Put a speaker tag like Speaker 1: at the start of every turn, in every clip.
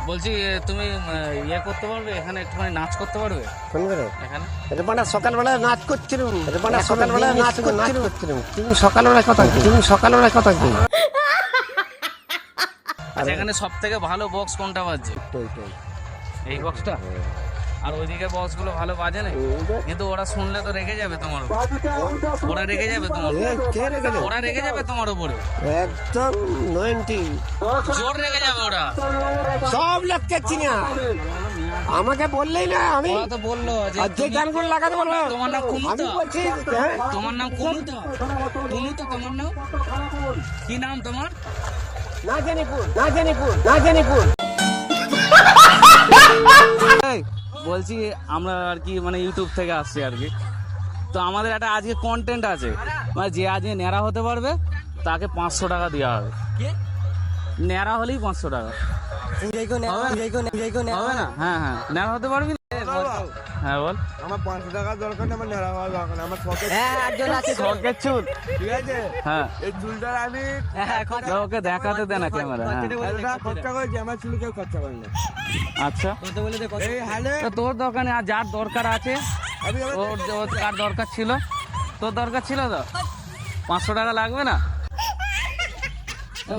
Speaker 1: বলছি তুমি ইয়ে করতে পারবে এখানে একটুখানি নাচ করতে পারবে
Speaker 2: কোন করে
Speaker 1: এখানে?
Speaker 2: এটা মানে সকালবেলা নাচ করছিলাম, এটা মানে সকালবেলা নাচ করছিলাম। তুমি সকালবেলা কথা কি, তুমি সকালবেলা কথা কি?
Speaker 1: আচ্ছা এখানে সব থেকে ভালো বক্স কোনটা বাজছে? এই বক্সটা? আর ওইদিকে বক্স গুলো ভালো বাজে না, কিন্তু ওরা শুনলে তো রেগে যাবে তোমার উপর। ওরা রেগে যাবে তোমার উপর।
Speaker 2: কে রেখে দেবে?
Speaker 1: ওরা রেগে যাবে তোমার উপরে,
Speaker 2: একদম 90
Speaker 1: জোর রেগে যাবে ওরা।
Speaker 2: সব লোককে চিনা, আমাকে বললেই না, আমি
Speaker 1: ওরা তো বললো যে
Speaker 2: যে গানগুলো লাগাতে বলবো।
Speaker 1: তোমার নাম কুমু
Speaker 2: আমি
Speaker 1: তো?
Speaker 2: বলছি হ্যাঁ,
Speaker 1: তোমার নাম কুমু তো? কুমু তো তোমার নাম? কি নাম তোমার?
Speaker 2: না জানিপুর, না জানিপুর, না জানিপুর।
Speaker 1: এই, বলছি আমরা আর কি মানে ইউটিউব থেকে আসছি আর কি, তো আমাদের একটা আজকে কন্টেন্ট আছে, মানে যে আজকে ন্যাড়া হতে পারবে তাকে 500 টাকা দেওয়া হবে। ন্যাড়া হলেই 500 টাকা হবে না? হ্যাঁ হ্যাঁ, ন্যাড়া হতে পারবি না? হ্যাঁ বল।
Speaker 2: আমার 500 টাকা দরকার না, আমার নেড়া হওয়া দরকার না, আমার শখের
Speaker 1: শখের চুল,
Speaker 2: ঠিক আছে?
Speaker 1: হ্যাঁ
Speaker 2: এই চুলটা আমি
Speaker 1: ওকে দেখাতে দে না ক্যামেরা। হ্যাঁ
Speaker 2: খরচা করেছি, আমার চুল কেউ খরচা করে না।
Speaker 1: আচ্ছা,
Speaker 2: এই হালে
Speaker 1: তো তোর দোকানে আর যার দরকার আছে, ওর কার দরকার ছিল, তোর দরকার ছিল তো 500 টাকা লাগবে না?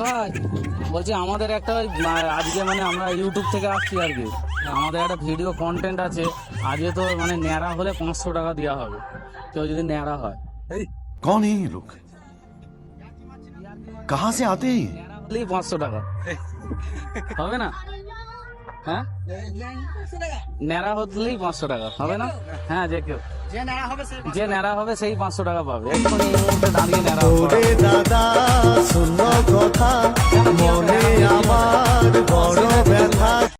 Speaker 1: ভাই বলছি আমাদের একটা আজকে মানে আমরা ইউটিউব থেকে আসছি আর কি, আমাদের একটা ভিডিও কন্টেন্ট আছে আজকে, তো মানে ন্যাড়া হলে 500 টাকা দেওয়া হবে কেউ যদি ন্যাড়া হয়।
Speaker 3: कौन है ये लोग? कहाँ से आते हैं ये?
Speaker 1: ন্যাড়া হলেই 500 টাকা হবে না? হ্যাঁ, ন্যাড়া হলেই 500 টাকা হবে না? হ্যাঁ, যে কেউ যে ন্যাড়া হবে সেই 500 টাকা পাবে। এখন এই মুহূর্তে দাঁড়িয়ে ন্যাড়া হবে।
Speaker 3: দাদা শূন্য কথা মনে আমার বড় ব্যথা।